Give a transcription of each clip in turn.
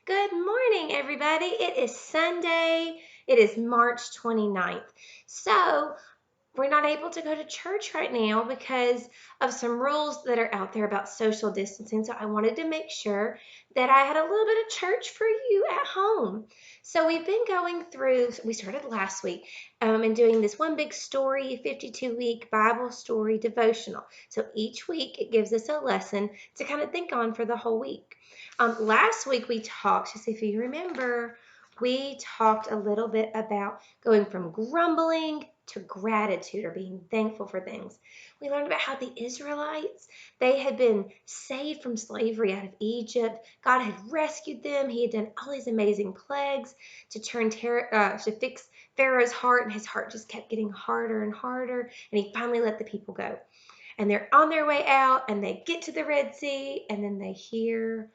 Good morning, everybody. It is Sunday. It is March 29th. So, we're not able to go to church right now because of some rules that are out there about social distancing. So, I wanted to make sure that I had a little bit of church for you at home. So, we've been going through, we started last week and doing this one big story, 52-week Bible story devotional. So, each week it gives us a lesson to kind of think on for the whole week. Last week we talked, just if you remember, we talked a little bit about going from grumbling to gratitude or being thankful for things. We learned about how the Israelites, they had been saved from slavery out of Egypt. God had rescued them. He had done all these amazing plagues to fix Pharaoh's heart, and his heart just kept getting harder and harder, and he finally let the people go. And they're on their way out, and they get to the Red Sea, and then they hear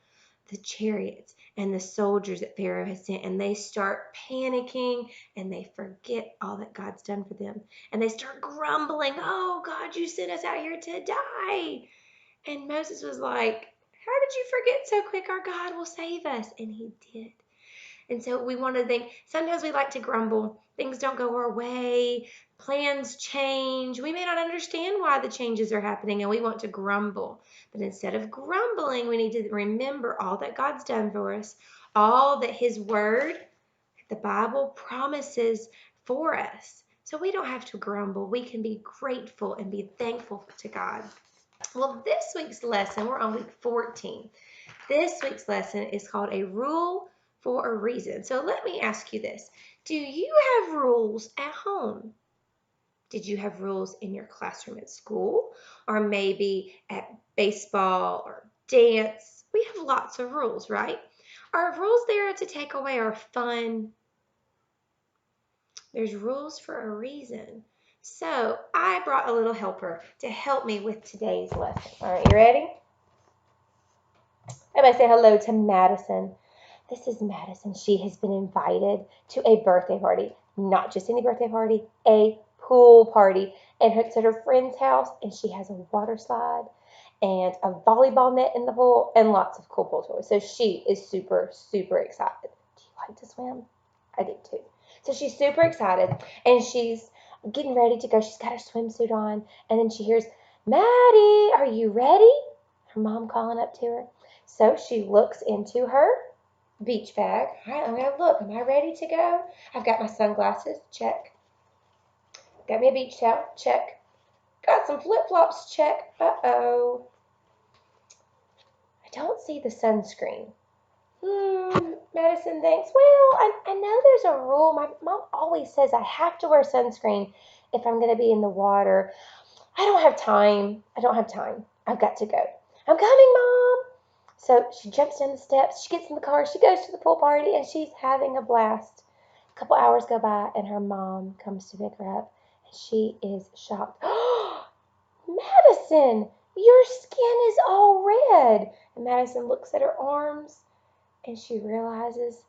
the chariots and the soldiers that Pharaoh has sent, and they start panicking and they forget all that God's done for them. And they start grumbling, "Oh, God, you sent us out here to die." And Moses was like, "How did you forget so quick? Our God will save us." And he did. And so we want to think, sometimes we like to grumble. Things don't go our way. Plans change. We may not understand why the changes are happening, and we want to grumble. But instead of grumbling, we need to remember all that God's done for us, all that His Word, the Bible, promises for us. So we don't have to grumble. We can be grateful and be thankful to God. Well, this week's lesson, we're on week 14. This week's lesson is called A Rule for a Reason. So let me ask you this. Do you have rules at home? Did you have rules in your classroom at school, or maybe at baseball or dance? We have lots of rules, right? Are rules there to take away our fun? There's rules for a reason. So I brought a little helper to help me with today's lesson. All right, you ready? Everybody say hello to Madison. This is Madison. She has been invited to a birthday party. Not just any birthday party, a pool party. And it's at her friend's house, and she has a water slide and a volleyball net in the pool and lots of cool pool toys. So she is super, super excited. Do you like to swim? I do too. So she's super excited, and she's getting ready to go. She's got her swimsuit on, and then she hears, "Maddie, are you ready?" Her mom calling up to her. So she looks into her beach bag. All right, I'm going to look. Am I ready to go? I've got my sunglasses. Check. Got me a beach towel. Check. Got some flip-flops. Check. Uh-oh. I don't see the sunscreen. Madison thinks, well, I know there's a rule. My mom always says I have to wear sunscreen if I'm going to be in the water. I don't have time. I've got to go. "I'm coming, Mom." So she jumps down the steps. She gets in the car. She goes to the pool party, and she's having a blast. A couple hours go by, and her mom comes to pick her up, and she is shocked. "Madison, your skin is all red." And Madison looks at her arms, and she realizes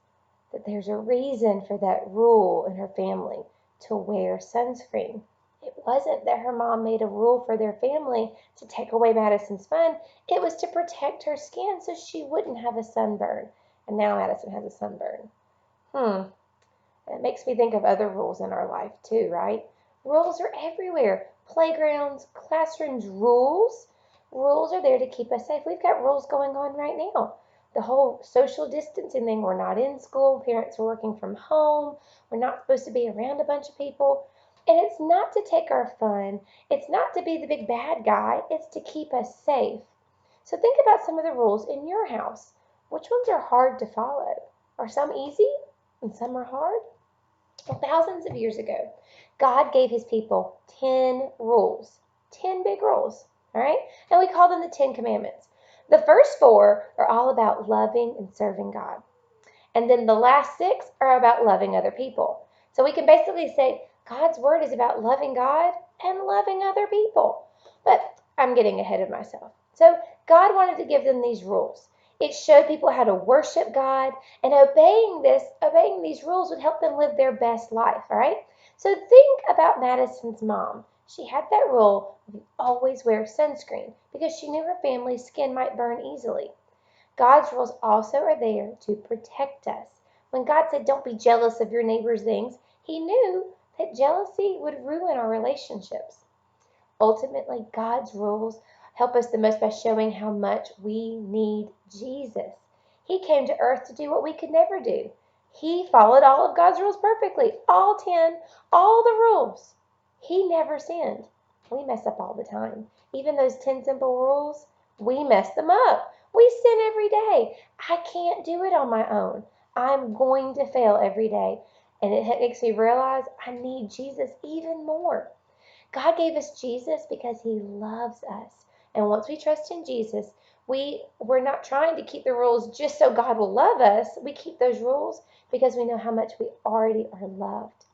that there's a reason for that rule in her family to wear sunscreen. It wasn't that her mom made a rule for their family to take away Madison's fun. It was to protect her skin so she wouldn't have a sunburn. And now Madison has a sunburn. It makes me think of other rules in our life too, right? Rules are everywhere. Playgrounds, classrooms, rules. Rules are there to keep us safe. We've got rules going on right now. The whole social distancing thing, we're not in school, parents are working from home, we're not supposed to be around a bunch of people. And it's not to take our fun, it's not to be the big bad guy, it's to keep us safe. So think about some of the rules in your house. Which ones are hard to follow? Are some easy and some are hard? Well, thousands of years ago, God gave his people 10 rules, 10 big rules, all right? And we call them the 10 Commandments. The first 4 are all about loving and serving God. And then the last 6 are about loving other people. So we can basically say God's word is about loving God and loving other people. But I'm getting ahead of myself. So God wanted to give them these rules. It showed people how to worship God, and obeying these rules would help them live their best life, all right? So think about Madison's mom. She had that rule of always wear sunscreen because she knew her family's skin might burn easily. God's rules also are there to protect us. When God said, don't be jealous of your neighbor's things, he knew that jealousy would ruin our relationships. Ultimately, God's rules help us the most by showing how much we need Jesus. He came to earth to do what we could never do. He followed all of God's rules perfectly, all 10, all the rules. He never sinned. We mess up all the time. Even those 10 simple rules, we mess them up. We sin every day. I can't do it on my own. I'm going to fail every day. And it makes me realize I need Jesus even more. God gave us Jesus because he loves us. And once we trust in Jesus, we're not trying to keep the rules just so God will love us. We keep those rules because we know how much we already are loved.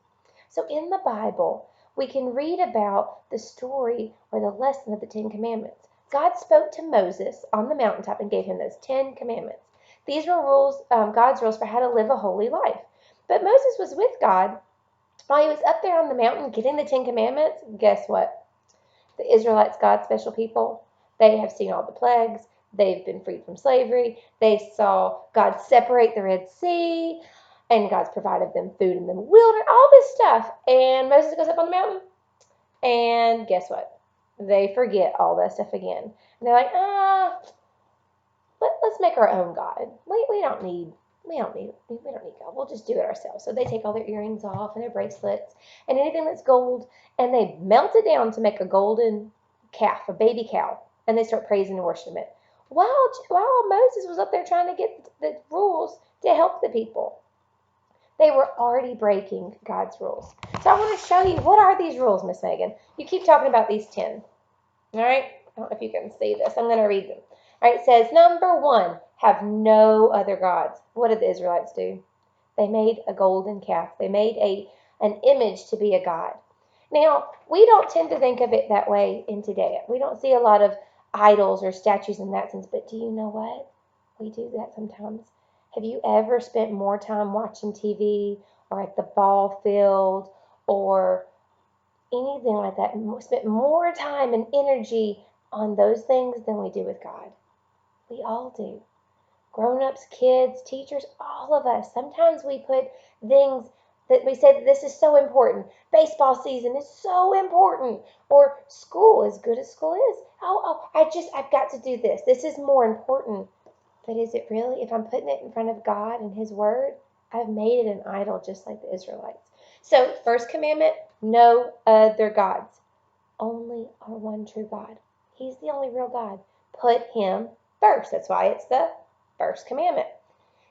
So in the Bible, we can read about the story or the lesson of the 10 Commandments. God spoke to Moses on the mountaintop and gave him those 10 Commandments. These were rules, God's rules for how to live a holy life. But Moses was with God while he was up there on the mountain getting the 10 Commandments. Guess what? The Israelites, God's special people, they have seen all the plagues. They've been freed from slavery. They saw God separate the Red Sea, and God's provided them food in the wilderness, all this stuff. And Moses goes up on the mountain, and guess what? They forget all that stuff again. And they're like, let's make our own God. We don't need God. We'll just do it ourselves. So they take all their earrings off and their bracelets and anything that's gold, and they melt it down to make a golden calf, a baby cow, and they start praising and worshiping it. While Moses was up there trying to get the rules to help the people, they were already breaking God's rules. So I want to show you, what are these rules, Miss Megan? You keep talking about these 10. All right? I don't know if you can see this. I'm going to read them. All right, it says, number 1, have no other gods. What did the Israelites do? They made a golden calf. They made an image to be a god. Now, we don't tend to think of it that way in today. We don't see a lot of idols or statues in that sense, but do you know what? We do that sometimes. Have you ever spent more time watching TV or at the ball field or anything like that, spent more time and energy on those things than we do with God? We all do. Grown-ups, kids, teachers, all of us. Sometimes we put things that we say that this is so important. Baseball season is so important. Or school, as good as school is. I've got to do this. This is more important. But is it really? If I'm putting it in front of God and his word, I've made it an idol just like the Israelites. So, first commandment, no other gods. Only our one true God. He's the only real God. Put him first. That's why it's the first commandment.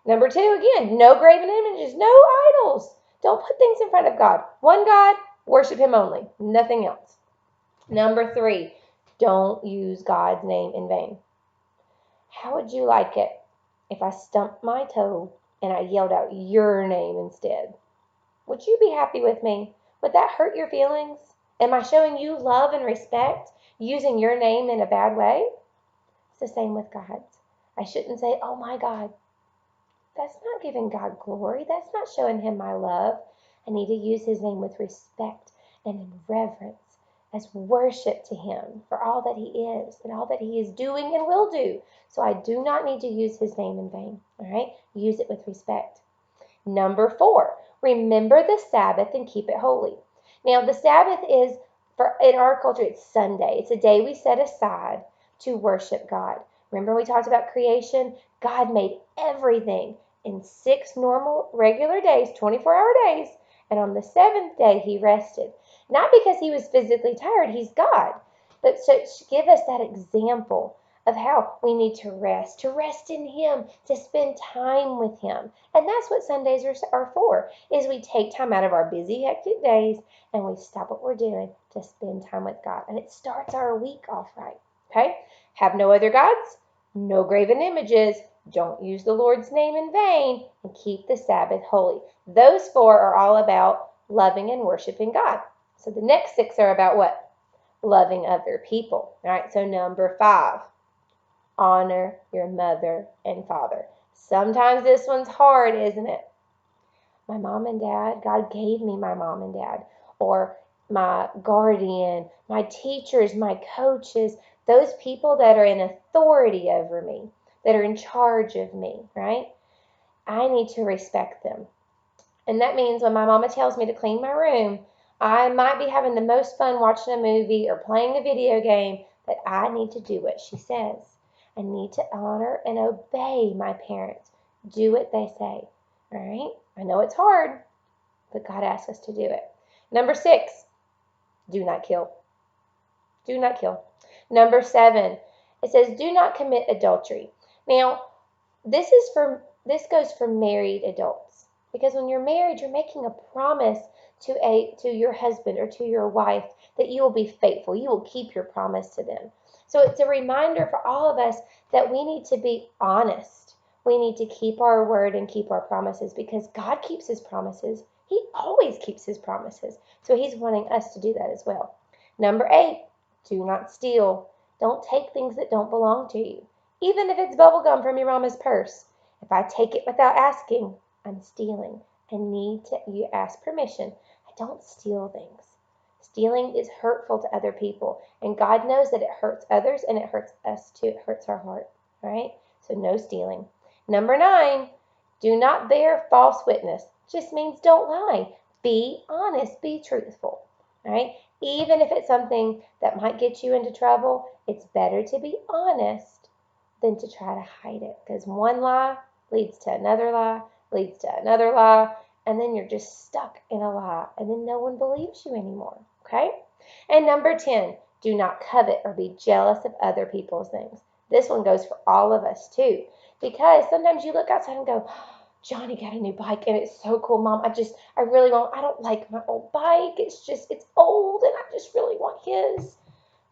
Number 2, again, no graven images, no idols. Don't put things in front of God. One God, worship him only, nothing else. Number 3, don't use God's name in vain. How would you like it if I stumped my toe and I yelled out your name instead? Would you be happy with me? Would that hurt your feelings? Am I showing you love and respect using your name in a bad way? It's the same with God's. I shouldn't say, oh my God. That's not giving God glory. That's not showing him my love. I need to use his name with respect and in reverence as worship to him for all that he is and all that he is doing and will do. So I do not need to use his name in vain. All right? Use it with respect. Number 4, remember the Sabbath and keep it holy. Now, the Sabbath is, in our culture, it's Sunday. It's a day we set aside to worship God. Remember we talked about creation? God made everything in 6 normal, regular days, 24-hour days, and on the 7th day he rested. Not because he was physically tired, he's God, but to give us that example of how we need to rest in him, to spend time with him. And that's what Sundays are for, is we take time out of our busy, hectic days and we stop what we're doing to spend time with God. And it starts our week off right. Okay? Have no other gods, no graven images, don't use the Lord's name in vain, and keep the Sabbath holy. Those 4 are all about loving and worshiping God. So the next 6 are about what? Loving other people. All right, so number 5. Honor your mother and father. Sometimes this one's hard, isn't it? My mom and dad, God gave me my mom and dad, or my guardian, my teachers, my coaches, those people that are in authority over me, that are in charge of me, right? I need to respect them. And that means when my mama tells me to clean my room, I might be having the most fun watching a movie or playing a video game, but I need to do what she says. I need to honor and obey my parents. Do what they say. All right? I know it's hard, but God asks us to do it. Number 6, do not kill. Do not kill. Number 7, it says do not commit adultery. Now, this goes for married adults, because when you're married, you're making a promise to your husband or to your wife that you will be faithful. You will keep your promise to them. So it's a reminder for all of us that we need to be honest. We need to keep our word and keep our promises, because God keeps his promises. He always keeps his promises. So he's wanting us to do that as well. Number 8, do not steal. Don't take things that don't belong to you. Even if it's bubble gum from your mama's purse. If I take it without asking, I'm stealing. You ask permission. I don't steal things. Stealing is hurtful to other people, and God knows that it hurts others and it hurts us too. It hurts our heart. All right? So no stealing. Number 9, do not bear false witness. Just means don't lie. Be honest. Be truthful. All right? Even if it's something that might get you into trouble, it's better to be honest than to try to hide it, because one lie leads to another lie, leads to another lie, and then you're just stuck in a lie, and then no one believes you anymore, okay? And number 10, do not covet or be jealous of other people's things. This one goes for all of us too, because sometimes you look outside and go, Johnny got a new bike and it's so cool, Mom. I really want, I don't like my old bike. It's old and I just really want his.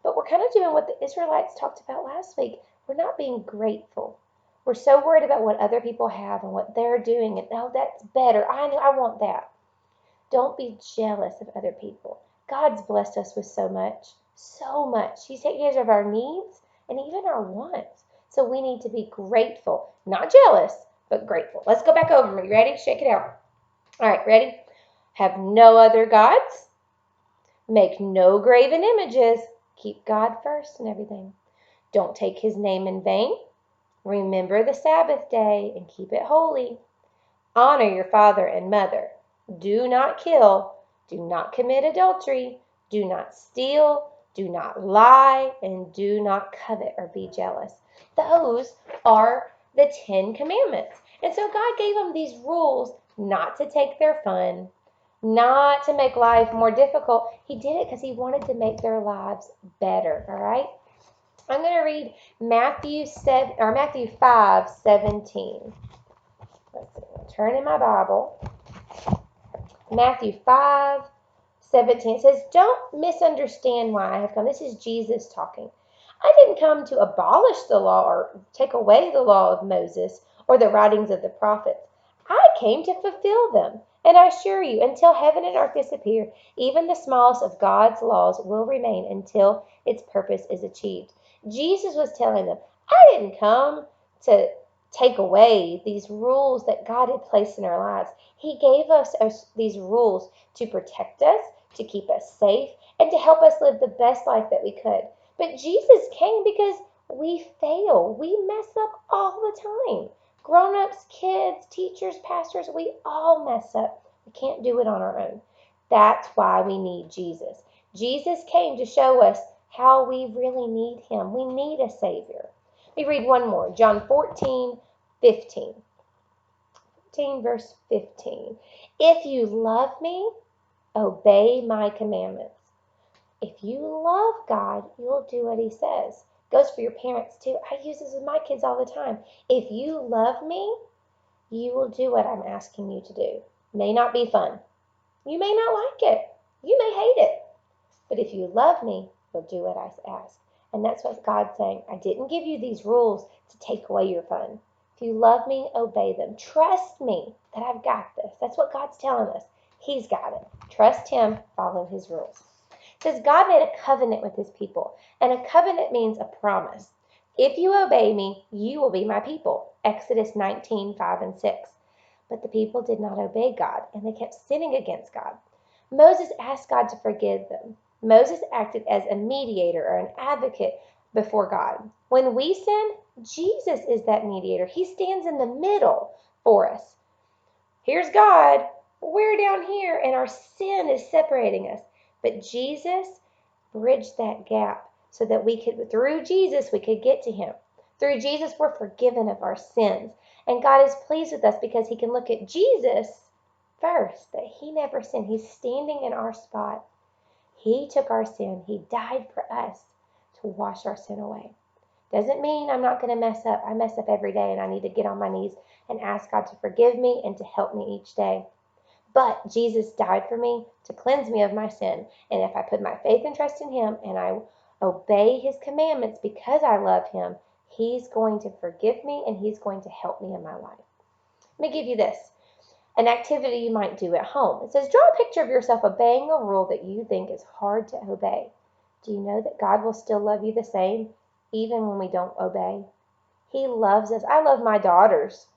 But we're kind of doing what the Israelites talked about last week. We're not being grateful. We're so worried about what other people have and what they're doing, and oh, that's better. I know, I want that. Don't be jealous of other people. God's blessed us with so much, so much. He takes care of our needs and even our wants. So we need to be grateful, not jealous, but grateful. Let's go back over. Are you ready? Shake it out. All right, ready? Have no other gods. Make no graven images. Keep God first in everything. Don't take his name in vain. Remember the Sabbath day and keep it holy. Honor your father and mother. Do not kill. Do not commit adultery. Do not steal. Do not lie. And do not covet or be jealous. Those are the 10 commandments. And so God gave them these rules not to take their fun, not to make life more difficult. He did it because he wanted to make their lives better, all right? I'm going to read Matthew 5:17. Let's see. I'll turn in my Bible. Matthew 5:17. It says, "Don't misunderstand why I have come." This is Jesus talking. "I didn't come to abolish the law or take away the law of Moses or the writings of the prophets. I came to fulfill them. And I assure you, until heaven and earth disappear, even the smallest of God's laws will remain until its purpose is achieved." Jesus was telling them, I didn't come to take away these rules that God had placed in our lives. He gave us these rules to protect us, to keep us safe, and to help us live the best life that we could. But Jesus came because we fail. We mess up all the time. Grown-ups, kids, teachers, pastors, we all mess up. We can't do it on our own. That's why we need Jesus. Jesus came to show us how we really need him. We need a Savior. Let me read one more. John 14:15. 14 verse 15. "If you love me, obey my commandments." If you love God, you'll do what he says. Goes for your parents too. I use this with my kids all the time. If you love me, you will do what I'm asking you to do. May not be fun. You may not like it. You may hate it. But if you love me, you'll do what I ask. And that's what God's saying. I didn't give you these rules to take away your fun. If you love me, obey them. Trust me that I've got this. That's what God's telling us. He's got it. Trust him, follow his rules. It says God made a covenant with his people. And a covenant means a promise. If you obey me, you will be my people. Exodus 19:5 and 6. But the people did not obey God, and they kept sinning against God. Moses asked God to forgive them. Moses acted as a mediator or an advocate before God. When we sin, Jesus is that mediator. He stands in the middle for us. Here's God. We're down here, and our sin is separating us. But Jesus bridged that gap so that through Jesus, we could get to him. Through Jesus, we're forgiven of our sins. And God is pleased with us because he can look at Jesus first, that he never sinned. He's standing in our spot. He took our sin. He died for us to wash our sin away. Doesn't mean I'm not going to mess up. I mess up every day, and I need to get on my knees and ask God to forgive me and to help me each day. But Jesus died for me to cleanse me of my sin. And if I put my faith and trust in him and I obey his commandments because I love him, he's going to forgive me and he's going to help me in my life. Let me give you this. An activity you might do at home. It says, draw a picture of yourself obeying a rule that you think is hard to obey. Do you know that God will still love you the same, even when we don't obey? He loves us. I love my daughters.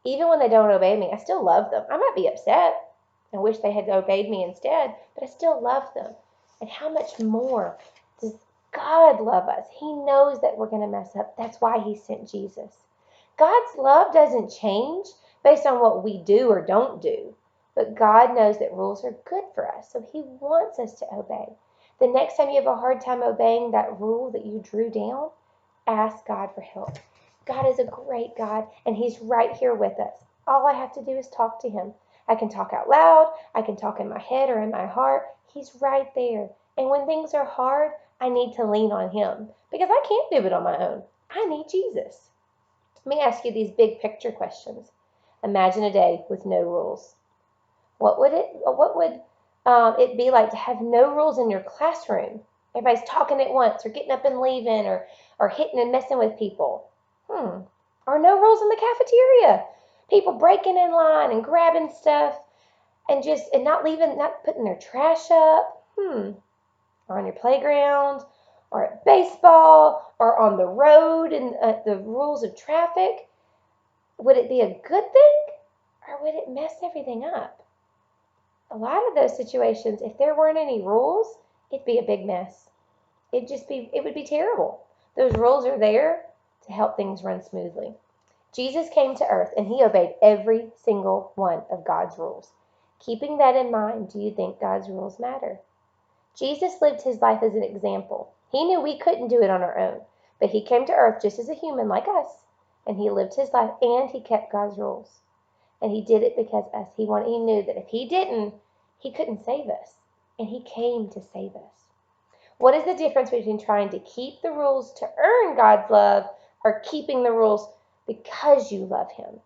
Even when they don't obey me, I still love them. I might be upset. I wish they had obeyed me instead, but I still love them. And how much more does God love us? He knows that we're going to mess up. That's why he sent Jesus. God's love doesn't change based on what we do or don't do. But God knows that rules are good for us, so he wants us to obey. The next time you have a hard time obeying that rule that you drew down, ask God for help. God is a great God, and he's right here with us. All I have to do is talk to him. I can talk out loud. I can talk in my head or in my heart. He's right there. And when things are hard, I need to lean on him because I can't do it on my own. I need Jesus. Let me ask you these big picture questions. Imagine a day with no rules. What would it be like to have no rules in your classroom? Everybody's talking at once or getting up and leaving or hitting and messing with people. Or no rules in the cafeteria. People breaking in line and grabbing stuff and not putting their trash up. Or on your playground or at baseball or on the road and the rules of traffic. Would it be a good thing or would it mess everything up? A lot of those situations, if there weren't any rules, it'd be a big mess. It would be terrible. Those rules are there to help things run smoothly. Jesus came to earth and he obeyed every single one of God's rules. Keeping that in mind, do you think God's rules matter? Jesus lived his life as an example. He knew we couldn't do it on our own, but he came to earth just as a human like us, and he lived his life and he kept God's rules. And he did it because he knew that if he didn't, he couldn't save us, and he came to save us. What is the difference between trying to keep the rules to earn God's love or keeping the rules because you love him?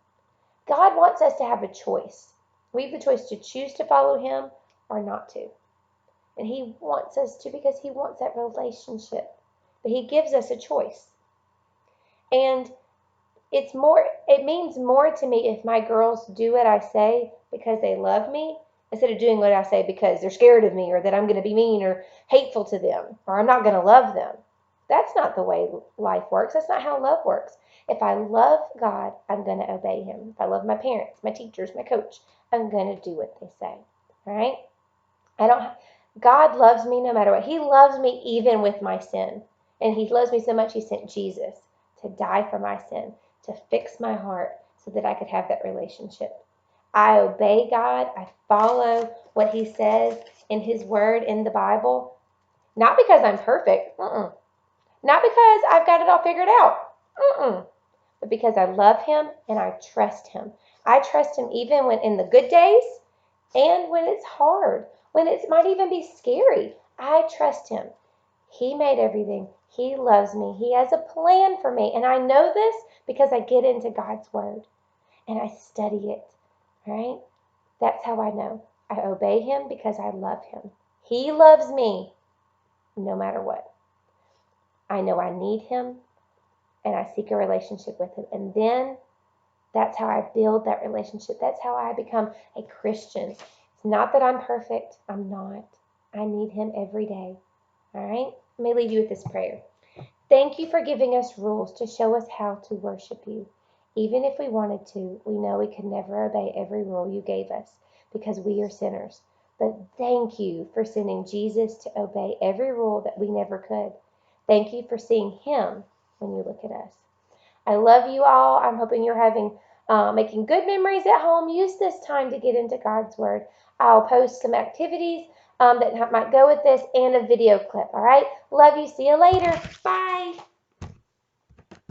God wants us to have a choice. We have the choice to choose to follow him or not to. And he wants us to because he wants that relationship. But he gives us a choice. And it means more to me if my girls do what I say because they love me instead of doing what I say because they're scared of me or that I'm going to be mean or hateful to them or I'm not going to love them. That's not the way life works. That's not how love works. If I love God, I'm going to obey him. If I love my parents, my teachers, my coach, I'm going to do what they say. All right? God loves me no matter what. He loves me even with my sin. And he loves me so much he sent Jesus to die for my sin, to fix my heart so that I could have that relationship. I obey God. I follow what he says in his word in the Bible. Not because I'm perfect. Not because I've got it all figured out. But because I love him and I trust him. I trust him even when in the good days and when it's hard, when it might even be scary. I trust him. He made everything. He loves me. He has a plan for me. And I know this because I get into God's word and I study it. Right? That's how I know. I obey him because I love him. He loves me no matter what. I know I need him and I seek a relationship with him. And then that's how I build that relationship. That's how I become a Christian. It's not that I'm perfect. I'm not. I need him every day. All right? Let me leave you with this prayer. Thank you for giving us rules to show us how to worship you. Even if we wanted to, we know we could never obey every rule you gave us because we are sinners. But thank you for sending Jesus to obey every rule that we never could. Thank you for seeing him when you look at us. I love you all. I'm hoping you're making good memories at home. Use this time to get into God's Word. I'll post some activities that might go with this and a video clip. All right. Love you. See you later. Bye.